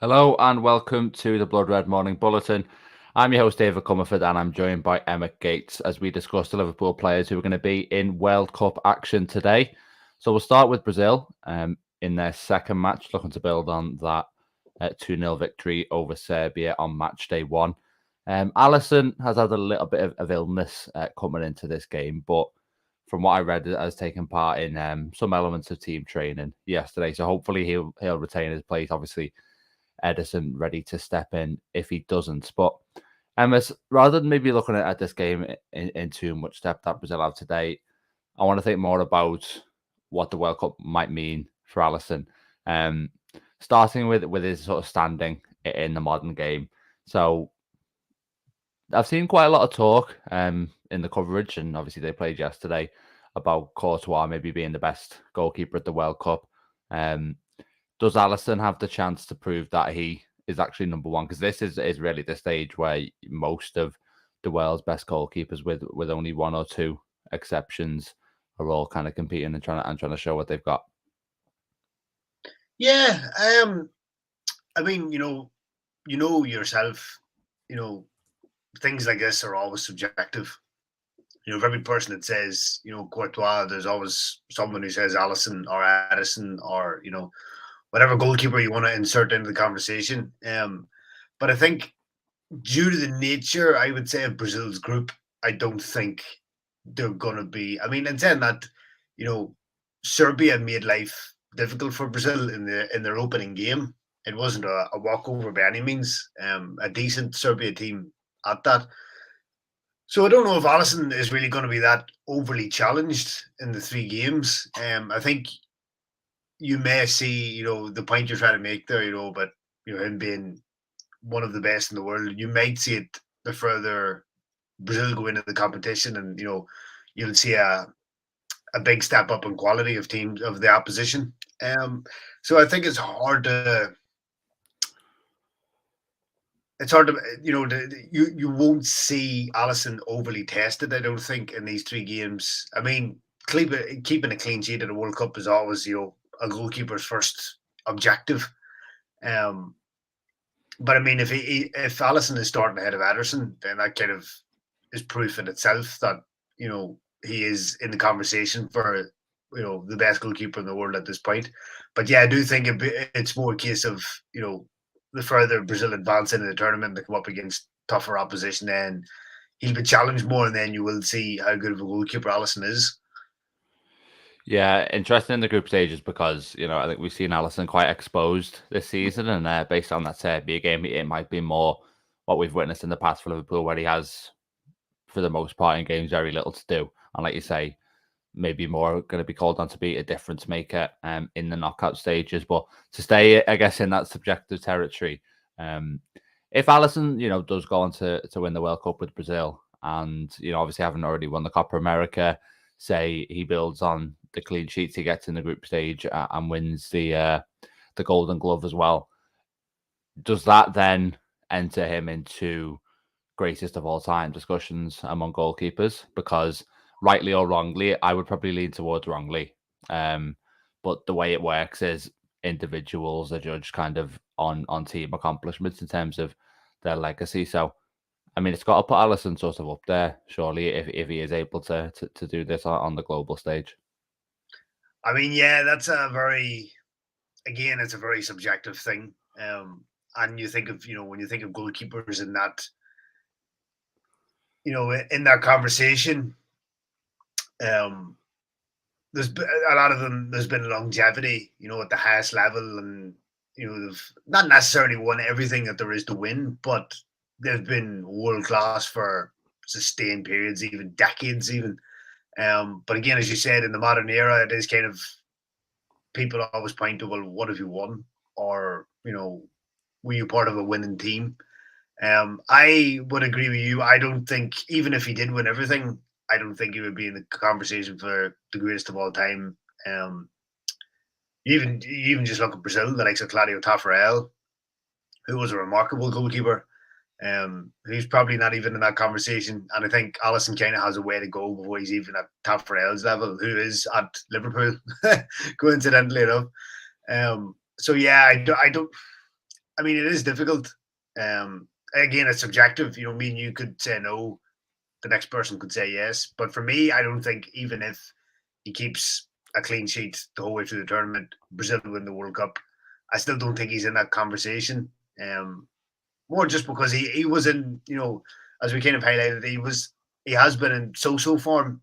Hello and welcome to the Blood Red Morning Bulletin. I'm your host, David Comerford, and I'm joined by Emmet Gates as we discuss the Liverpool players who are going to be in World Cup action today. So we'll start with Brazil in their second match, looking to build on that 2-0 victory over Serbia on match day one. Alisson has had a little bit of illness coming into this game, but from what I read, has taken part in some elements of team training yesterday. So hopefully he'll retain his place. Obviously, Edison ready to step in if he doesn't. But rather than maybe looking at this game in too much depth that Brazil have today, I want to think more about what the World Cup might mean for Alisson. Starting with his sort of standing in the modern game. So I've seen quite a lot of talk in the coverage, and obviously they played yesterday, about Courtois maybe being the best goalkeeper at the World Cup. Does Alisson have the chance to prove that he is actually number one? Because this is really the stage where most of the world's best goalkeepers, with only one or two exceptions, are all kind of competing and trying to show what they've got. Yeah, I mean, yourself, things like this are always subjective. For every person that says, Courtois, there's always someone who says Alisson or Edison or, whatever goalkeeper you want to insert into the conversation. But I think due to the nature, I would say, of Brazil's group, I don't think they're going to be. I mean, and saying that, you know, Serbia made life difficult for Brazil in their opening game. It wasn't a walkover by any means. A decent Serbia team at that. So I don't know if Alisson is really going to be that overly challenged in the three games. I think you may see, the point you're trying to make there, but him being one of the best in the world, you might see it the further Brazil go into the competition, and you'll see a big step up in quality of teams of the opposition. So I think it's hard to you won't see Alisson overly tested. I don't think in these three games. I mean, keeping a clean sheet at a World Cup is always a goalkeeper's first objective. Um, but I mean, if Alisson is starting ahead of Ederson, then that kind of is proof in itself that he is in the conversation for the best goalkeeper in the world at this point. But yeah, I do think it's more a case of the further Brazil advance into the tournament, they come up against tougher opposition, then he'll be challenged more, and then you will see how good of a goalkeeper Alisson is. Yeah, interesting in the group stages because, I think we've seen Alisson quite exposed this season, and based on that Serbia game, it might be more what we've witnessed in the past for Liverpool, where he has, for the most part in games, very little to do. And like you say, maybe more going to be called on to be a difference maker in the knockout stages. But to stay, I guess, in that subjective territory, if Alisson, does go on to win the World Cup with Brazil, and obviously having already won the Copa America, say he builds on the clean sheets he gets in the group stage and wins the Golden Glove as well, does that then enter him into greatest of all time discussions among goalkeepers? Because rightly or wrongly, I would probably lean towards wrongly. But the way it works is individuals are judged kind of on team accomplishments in terms of their legacy. So, I mean, it's got to put Alisson sort of up there, surely, if he is able to do this on the global stage. I mean, yeah, that's it's a very subjective thing. And you think of, when you think of goalkeepers in that conversation, um, there's been a lot of them. There's been longevity, at the highest level, and they've not necessarily won everything that there is to win, but they've been world class for sustained periods, even decades, even. But again, as you said, in the modern era, it is kind of people always point to, well, what have you won, or were you part of a winning team? I would agree with you. I don't think, even if he did win everything, I don't think he would be in the conversation for the greatest of all time. Um, you even just look at Brazil, the likes of Claudio Taffarel, who was a remarkable goalkeeper. He's probably not even in that conversation, and I think Alisson kind of has a way to go before he's even at Taffarel's level, who is at Liverpool, coincidentally enough. So yeah, I mean, it is difficult. Again, it's subjective. Me and you could say no, the next person could say yes. But for me, I don't think even if he keeps a clean sheet the whole way through the tournament, Brazil win the World Cup, I still don't think he's in that conversation. More just because he was in, as we kind of highlighted, he has been in so form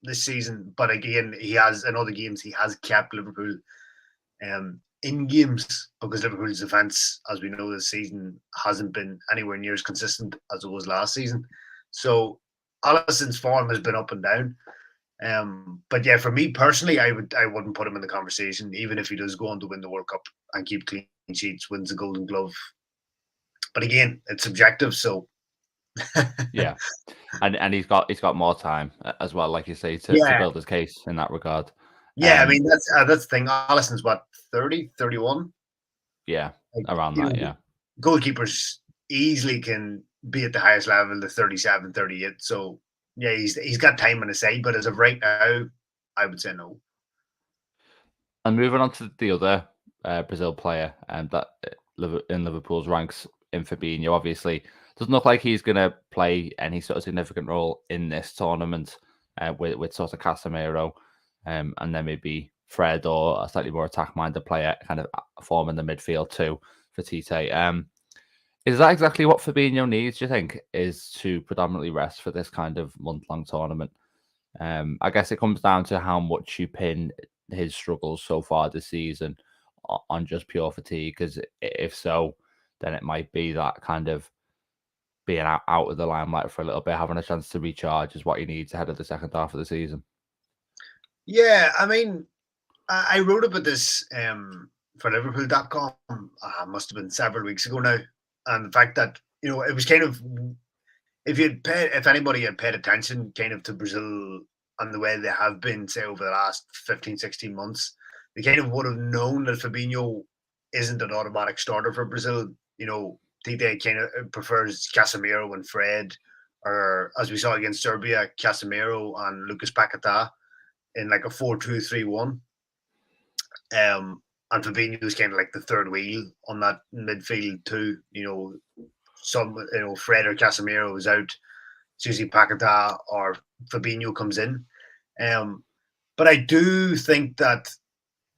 this season. But again, he has in other games he has kept Liverpool in games because Liverpool's defence, as we know this season, hasn't been anywhere near as consistent as it was last season. So Alisson's form has been up and down. But yeah, for me personally, I wouldn't put him in the conversation, even if he does go on to win the World Cup and keep clean sheets, wins the Golden Glove. But again, it's subjective, so Yeah, and he's got more time as well, like you say, to build his case in that regard. Yeah, I mean that's the thing. Alisson's what 30, 31? Yeah, around that. Yeah, goalkeepers easily can be at the highest level, the 37, 38. So yeah, he's got time on his side, but as of right now, I would say no. And moving on to the other Brazil player, and that in Liverpool's ranks, in Fabinho, obviously doesn't look like he's going to play any sort of significant role in this tournament with sort of Casemiro, and then maybe Fred or a slightly more attack-minded player kind of forming the midfield too for Tite. Is that exactly what Fabinho needs, do you think, is to predominantly rest for this kind of month-long tournament? I guess it comes down to how much you pin his struggles so far this season on just pure fatigue, because if so, then it might be that kind of being out of the limelight for a little bit, having a chance to recharge is what he needs ahead of the second half of the season. Yeah, I mean, I wrote about this for Liverpool.com. Must have been several weeks ago now. And the fact that, it was kind of, if anybody had paid attention kind of to Brazil and the way they have been, say, over the last 15, 16 months, they kind of would have known that Fabinho isn't an automatic starter for Brazil. Tite kind of prefers Casemiro and Fred, or as we saw against Serbia, Casemiro and Lucas Paquetá in like a 4-2-3-1. And Fabinho is kind of like the third wheel on that midfield too. Fred or Casemiro is out, Susie Paquetá or Fabinho comes in. But I do think that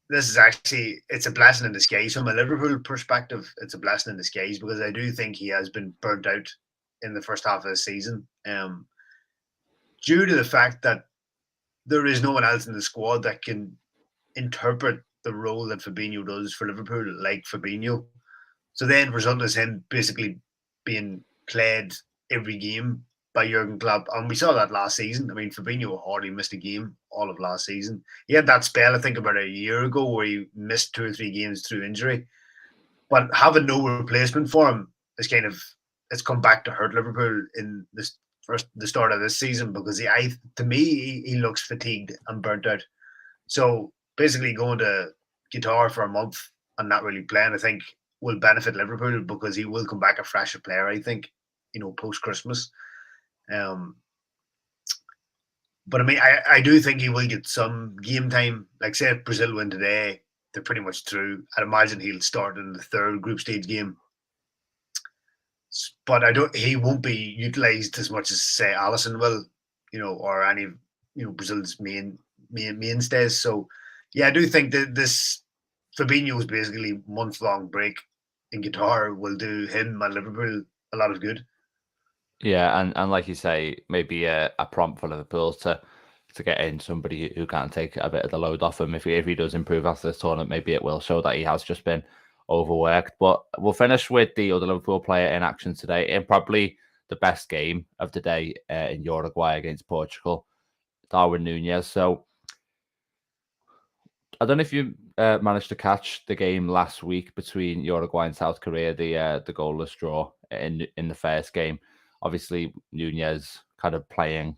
this is actually, it's a blessing in disguise. From a Liverpool perspective, it's a blessing in disguise because I do think he has been burnt out in the first half of the season due to the fact that there is no one else in the squad that can interpret the role that Fabinho does for Liverpool like Fabinho. So then result is him basically being played every game by Jurgen Klopp. And we saw that last season. I mean, Fabinho hardly missed a game all of last season. He had that spell, I think, about a year ago where he missed 2 or 3 games through injury. But having no replacement for him is kind of, it's come back to hurt Liverpool in the start of this season because to me, he looks fatigued and burnt out. So basically going to guitar for a month and not really playing, I think will benefit Liverpool because he will come back a fresher player, I think, post-Christmas. But I mean, I do think he will get some game time. Like, say, if Brazil win today, they're pretty much through. I'd imagine he'll start in the third group stage game. But he won't be utilised as much as, say, Alisson will, or any of, Brazil's mainstays. So, yeah, I do think that this Fabinho's basically month-long break in Qatar will do him and Liverpool a lot of good. Yeah, and like you say, maybe a prompt for Liverpool to get in somebody who can take a bit of the load off him. If he does improve after this tournament, maybe it will show that he has just been overworked. But we'll finish with the other Liverpool player in action today, in probably the best game of the day in Uruguay against Portugal, Darwin Nunez. So I don't know if you managed to catch the game last week between Uruguay and South Korea, the goalless draw in the first game. Obviously, Nunez kind of playing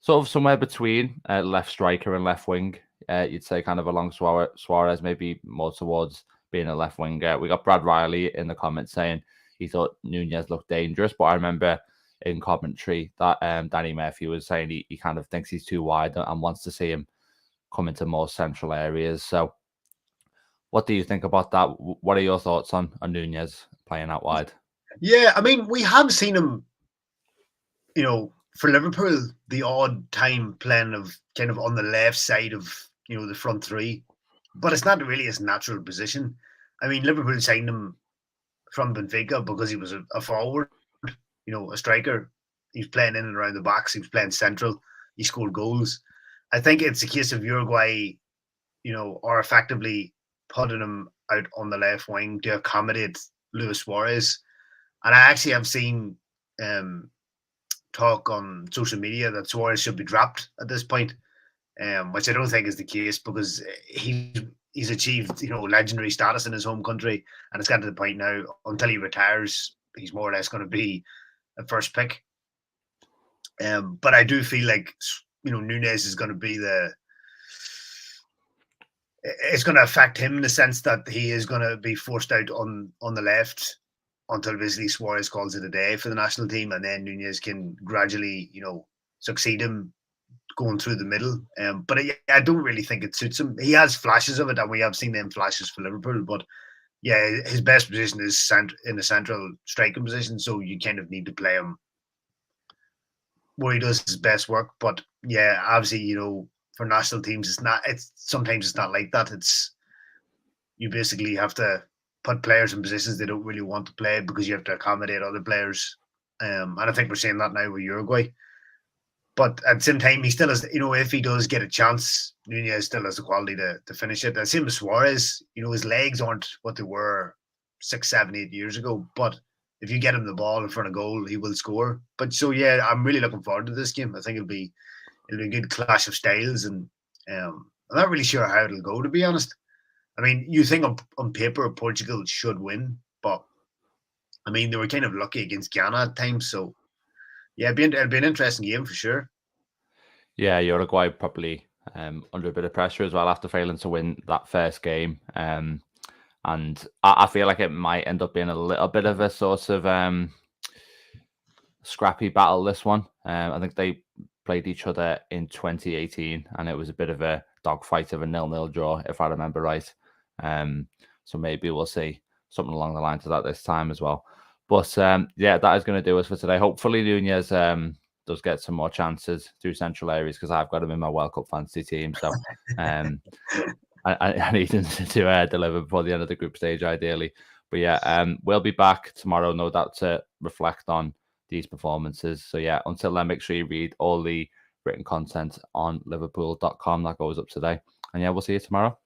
sort of somewhere between left striker and left wing. You'd say kind of along Suarez, maybe more towards being a left winger. We got Brad Riley in the comments saying he thought Nunez looked dangerous, but I remember in commentary that Danny Murphy was saying he kind of thinks he's too wide and wants to see him come into more central areas. So What do you think about that? What are your thoughts on Nunez playing out wide? Yeah, I mean, we have seen him, for Liverpool, the odd time playing of kind of on the left side of, the front three, but it's not really his natural position. I mean, Liverpool signed him from Benfica because he was a forward, a striker. He was playing in and around the box. He was playing central. He scored goals. I think it's a case of Uruguay, are effectively putting him out on the left wing to accommodate Luis Suarez. And I actually have seen talk on social media that Suarez should be dropped at this point, which I don't think is the case because he's achieved, legendary status in his home country, and it's got to the point now until he retires, he's more or less going to be a first pick. But I do feel like Nunez is going to be it's going to affect him in the sense that he is going to be forced out on the left until basically Suarez calls it a day for the national team, and then Nunez can gradually, succeed him going through the middle. But I don't really think it suits him. He has flashes of it, and we have seen them flashes for Liverpool. But yeah, his best position is in the central striking position, so you kind of need to play him where he does his best work. But yeah, obviously, for national teams, sometimes it's not like that. You basically have to put players in positions they don't really want to play because you have to accommodate other players. And I think we're seeing that now with Uruguay. But at the same time, he still has, if he does get a chance, Nunez still has the quality to finish it. The same as Suarez, his legs aren't what they were 6, 7, 8 years ago. But if you get him the ball in front of goal, he will score. But so, yeah, I'm really looking forward to this game. I think it'll be a good clash of styles. And I'm not really sure how it'll go, to be honest. I mean, you think on paper Portugal should win, but I mean, they were kind of lucky against Ghana at times. So, yeah, it'll be an interesting game for sure. Yeah, Uruguay probably under a bit of pressure as well after failing to win that first game. And I feel like it might end up being a little bit of a sort of scrappy battle, this one. I think they played each other in 2018, and it was a bit of a dogfight of a 0-0 draw, if I remember right. So maybe we'll see something along the lines of that this time as well. But yeah, that is going to do us for today. Hopefully Nunez does get some more chances through central areas, because I've got him in my World Cup fantasy team. So I need him to deliver before the end of the group stage, ideally. But yeah, we'll be back tomorrow, no doubt, to reflect on these performances. So yeah, until then, make sure you read all the written content on liverpool.com that goes up today. And yeah, we'll see you tomorrow.